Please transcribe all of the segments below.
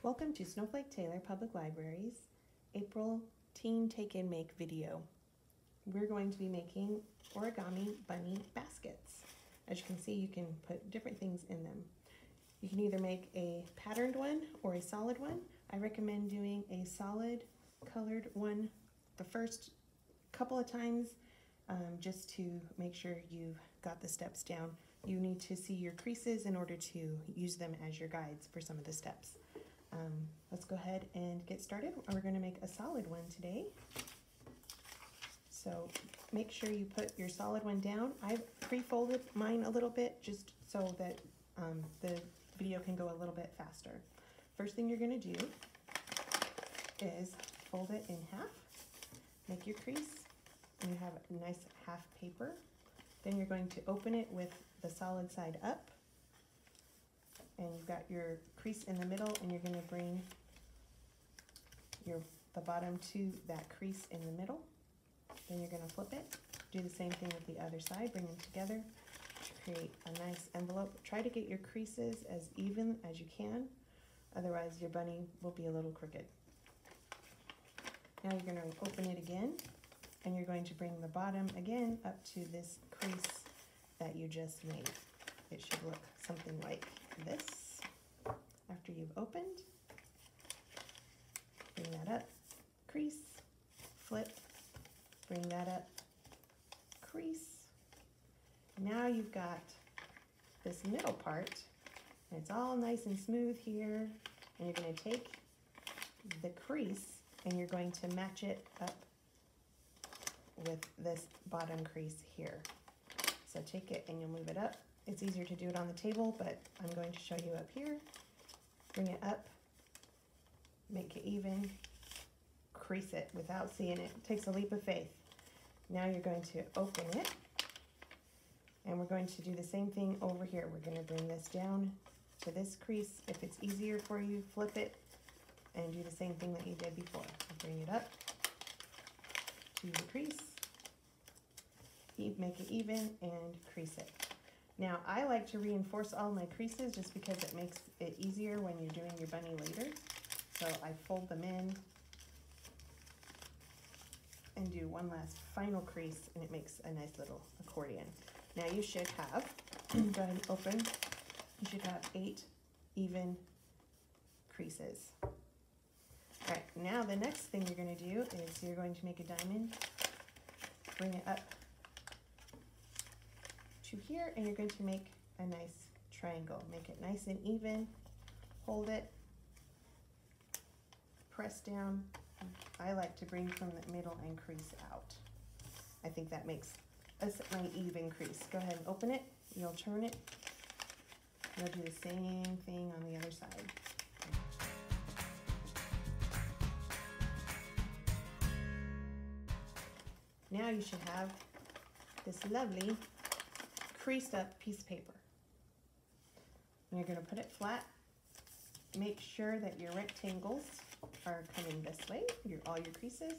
Welcome to Snowflake-Taylor Public Library's April Teen Take and Make video. We're going to be making origami bunny baskets. As you can see, you can put different things in them. You can either make a patterned one or a solid one. I recommend doing a solid colored one the first couple of times just to make sure you've got the steps down. You need to see your creases in order to use them as your guides for some of the steps. Let's go ahead and get started. We're going to make a solid one today. So make sure you put your solid one down. I've pre-folded mine a little bit just so that the video can go a little bit faster. First thing you're going to do is fold it in half, make your crease, and you have a nice half paper. Then you're going to open it with the solid side up, and you've got your crease in the middle, and you're going to bring the bottom to that crease in the middle. Then you're going to flip it. Do the same thing with the other side. Bring them together to create a nice envelope. Try to get your creases as even as you can, otherwise your bunny will be a little crooked. Now you're going to open it again, and you're going to bring the bottom again up to this crease that you just made. It should look something like this. After you've opened, bring that up, crease, flip, bring that up, crease. Now you've got this middle part, and it's all nice and smooth here, and you're going to take the crease and you're going to match it up with this bottom crease here. So take it and you'll move it up. It's easier to do it on the table, but I'm going to show you up here. Bring it up, make it even, crease it without seeing it. It takes a leap of faith. Now you're going to open it, and we're going to do the same thing over here. We're going to bring this down to this crease. If it's easier for you, flip it and do the same thing that you did before. Bring it up to the crease, make it even, and crease it. Now, I like to reinforce all my creases just because it makes it easier when you're doing your bunny later. So I fold them in and do one last final crease, and it makes a nice little accordion. Now you should have, go ahead and open, you should have 8 even creases. All right, now the next thing you're going to do is you're going to make a diamond, bring it up to here, and you're going to make a nice triangle. Make it nice and even, hold it, press down. I like to bring from the middle and crease out. I think that makes a nice even crease. Go ahead and open it, you'll turn it, you'll do the same thing on the other side. Now you should have this lovely creased up piece of paper. And you're going to put it flat. Make sure that your rectangles are coming this way, all your creases.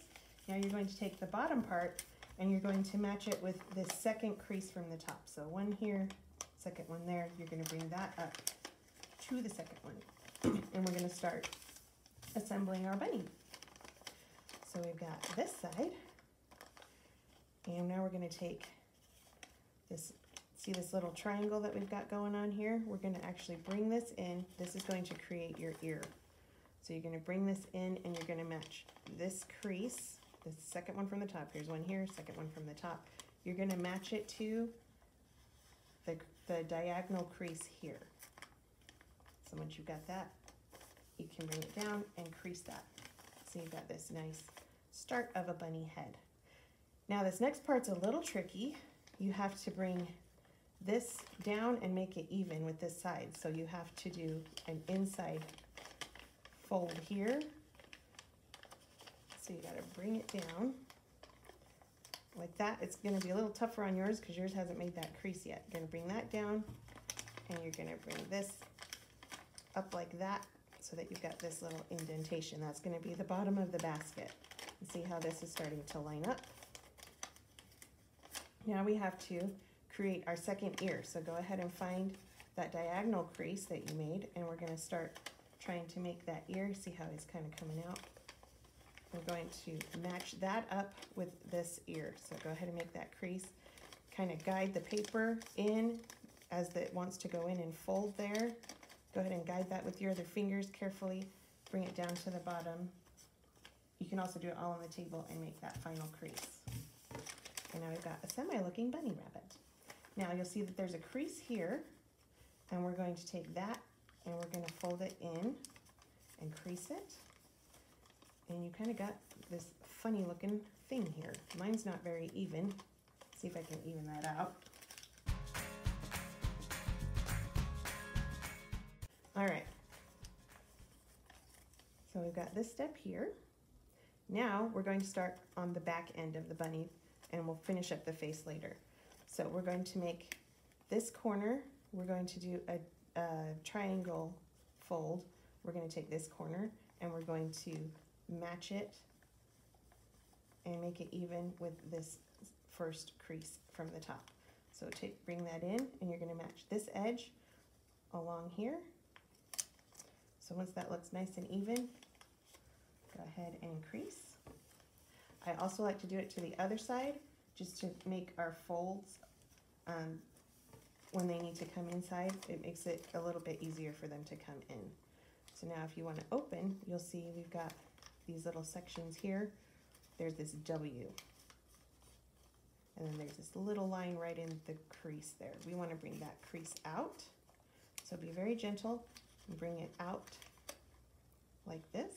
Now you're going to take the bottom part and you're going to match it with the second crease from the top. So one here, second one there. You're going to bring that up to the second one. And we're going to start assembling our bunny. So we've got this side. And now we're going to take this, see this little triangle that we've got going on here? We're going to actually bring this in. This is going to create your ear. So you're going to bring this in and you're going to match this crease, the second one from the top. Here's one here, second one from the top. You're going to match it to the diagonal crease here. So once you've got that, you can bring it down and crease that. So you've got this nice start of a bunny head. Now this next part's a little tricky. You have to bring this down and make it even with this side. So you have to do an inside fold here. So you gotta bring it down like that. It's gonna be a little tougher on yours because yours hasn't made that crease yet. You're gonna bring that down and you're gonna bring this up like that so that you've got this little indentation. That's gonna be the bottom of the basket. And see how this is starting to line up? Now we have to create our second ear. So go ahead and find that diagonal crease that you made, and we're going to start trying to make that ear. See how it's kind of coming out? We're going to match that up with this ear. So go ahead and make that crease. Kind of guide the paper in as it wants to go in and fold there. Go ahead and guide that with your other fingers carefully. Bring it down to the bottom. You can also do it all on the table and make that final crease. And now we've got a semi-looking bunny rabbit. Now you'll see that there's a crease here, and we're going to take that and we're going to fold it in and crease it. And you kind of got this funny looking thing here. Mine's not very even. See if I can even that out. All right. So we've got this step here. Now we're going to start on the back end of the bunny, and we'll finish up the face later. So we're going to make this corner, we're going to do a triangle fold. We're going to take this corner and we're going to match it and make it even with this first crease from the top. So bring that in, and you're going to match this edge along here. So once that looks nice and even, go ahead and crease. I also like to do it to the other side, just to make our folds, when they need to come inside, it makes it a little bit easier for them to come in. So now if you want to open, you'll see we've got these little sections here. There's this W. And then there's this little line right in the crease there. We want to bring that crease out. So be very gentle and bring it out like this.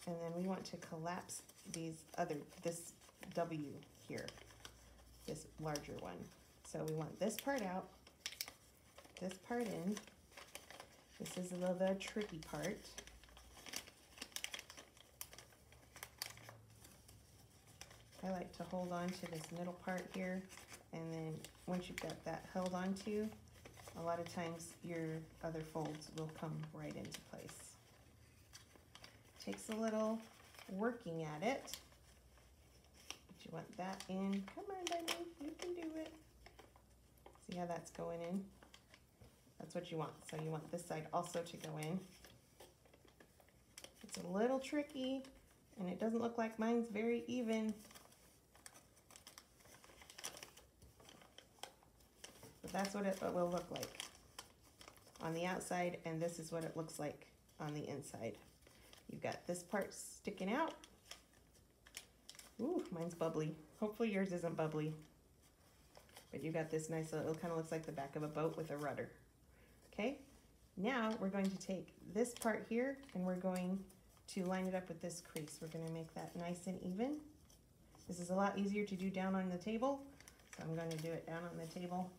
And then we want to collapse this W here, this larger one. So we want this part out, this part in. This is the tricky part. I like to hold on to this middle part here, and then once you've got that held onto, a lot of times your other folds will come right into place. Takes a little working at it, but you want that in. Come on, bunny, you can do it. See how that's going in? That's what you want. So you want this side also to go in. It's a little tricky, and it doesn't look like mine's very even. But that's what it will look like on the outside, and this is what it looks like on the inside. You've got this part sticking out. Ooh, mine's bubbly. Hopefully yours isn't bubbly. But you got this nice little, it kind of looks like the back of a boat with a rudder. Okay, now we're going to take this part here and we're going to line it up with this crease. We're going to make that nice and even. This is a lot easier to do down on the table, so I'm going to do it down on the table.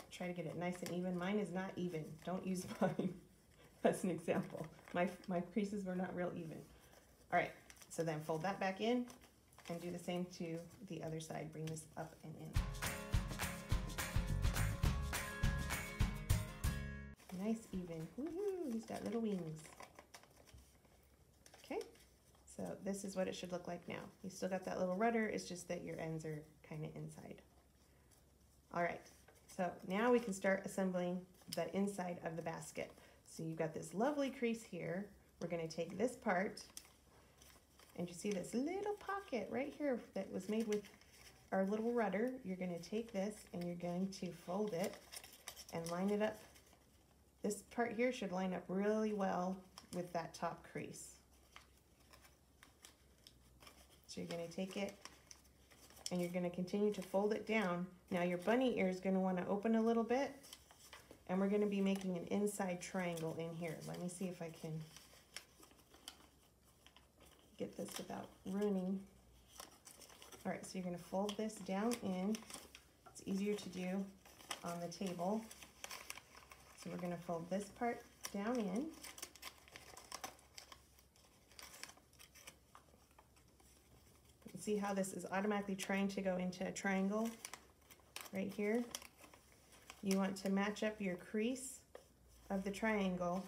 Try to get it nice and even. Mine is not even. Don't use mine as an example. My creases were not real even. All right, so then fold that back in and do the same to the other side. Bring this up and in. Nice even. Woohoo! He's got little wings. Okay, so this is what it should look like now. You still got that little rudder. It's just that your ends are kind of inside. All right, so now we can start assembling the inside of the basket. So you've got this lovely crease here. We're going to take this part, and you see this little pocket right here that was made with our little rudder. You're going to take this and you're going to fold it and line it up. This part here should line up really well with that top crease. So you're going to take it and you're going to continue to fold it down. Now your bunny ear is going to want to open a little bit, and we're going to be making an inside triangle in here. Let me see if I can get this without ruining. All right, so you're going to fold this down in. It's easier to do on the table. So we're going to fold this part down in. You can see how this is automatically trying to go into a triangle right here. You want to match up your crease of the triangle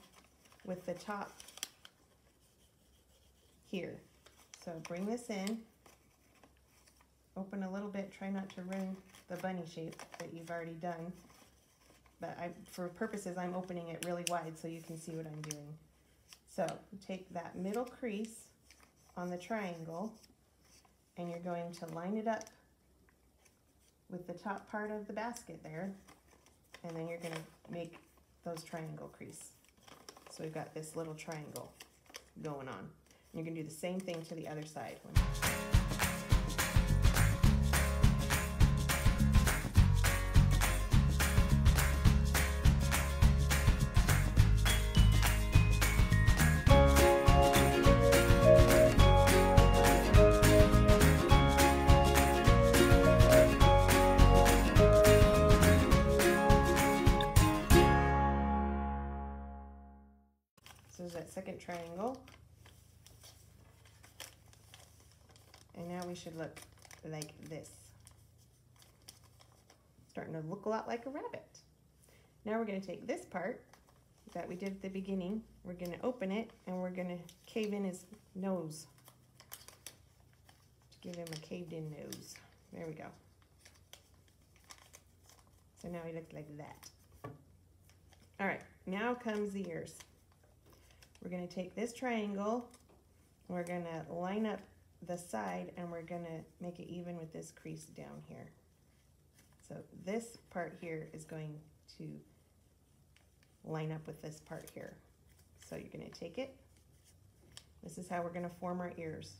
with the top here. So bring this in, open a little bit, try not to ruin the bunny shape that you've already done. but for purposes, I'm opening it really wide so you can see what I'm doing. So take that middle crease on the triangle and you're going to line it up with the top part of the basket there, and then you're going to make those triangle crease. So we've got this little triangle going on. And you're going to do the same thing to the other side. So there's that second triangle. And now we should look like this. Starting to look a lot like a rabbit. Now we're going to take this part that we did at the beginning, we're going to open it and we're going to cave in his nose. To give him a caved in nose. There we go. So now he looks like that. Alright, now comes the ears. We're going to take this triangle, we're going to line up the side, and we're going to make it even with this crease down here. So this part here is going to line up with this part here. So you're going to take it. This is how we're going to form our ears.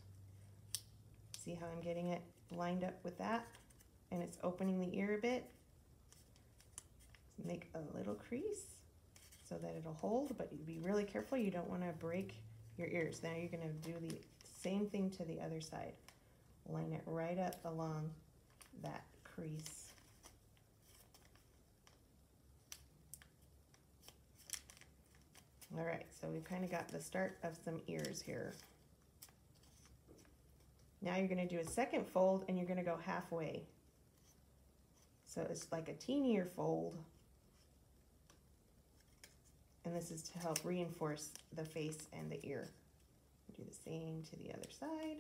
See how I'm getting it lined up with that? And it's opening the ear a bit. Make a little crease so that it'll hold, but be really careful. You don't want to break your ears. Now you're going to do the same thing to the other side. Line it right up along that crease. All right, so we've kind of got the start of some ears here. Now you're going to do a second fold and you're going to go halfway. So it's like a teenier fold. And this is to help reinforce the face and the ear. Do the same to the other side.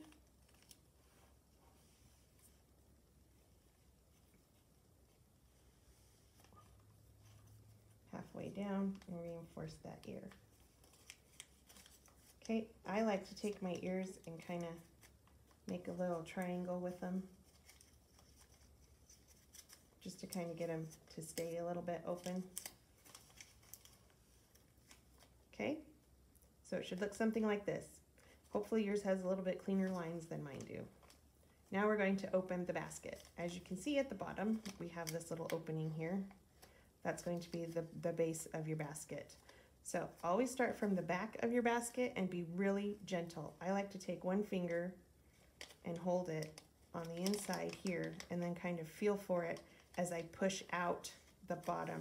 Halfway down and reinforce that ear. Okay, I like to take my ears and kind of make a little triangle with them, just to kind of get them to stay a little bit open. Okay, so it should look something like this. Hopefully yours has a little bit cleaner lines than mine do. Now we're going to open the basket. As you can see at the bottom, we have this little opening here. That's going to be the base of your basket. So always start from the back of your basket and be really gentle. I like to take one finger and hold it on the inside here and then kind of feel for it as I push out the bottom.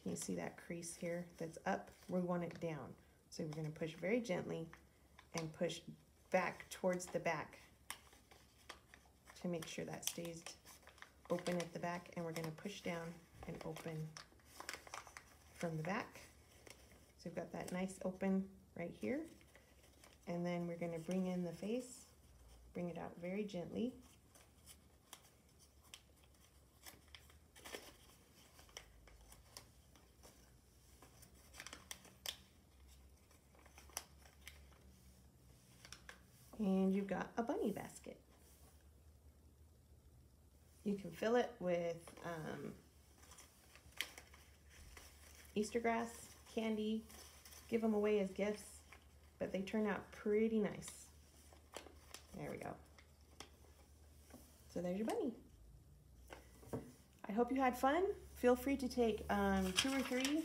Can you see that crease here that's up? We want it down. So we're going to push very gently and push back towards the back to make sure that stays open at the back, and we're going to push down and open from the back. So we've got that nice open right here, and then we're going to bring in the face, bring it out very gently. And you've got a bunny basket. You can fill it with Easter grass, candy, give them away as gifts, but they turn out pretty nice. There we go. So there's your bunny. I hope you had fun. Feel free to take 2 or 3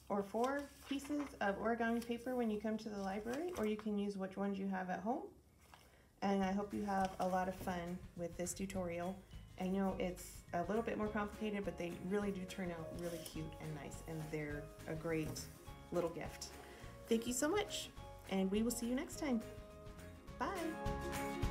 or 4 pieces of origami paper when you come to the library, or you can use which ones you have at home. And I hope you have a lot of fun with this tutorial. I know it's a little bit more complicated, but they really do turn out really cute and nice, and they're a great little gift. Thank you so much, and we will see you next time. Bye.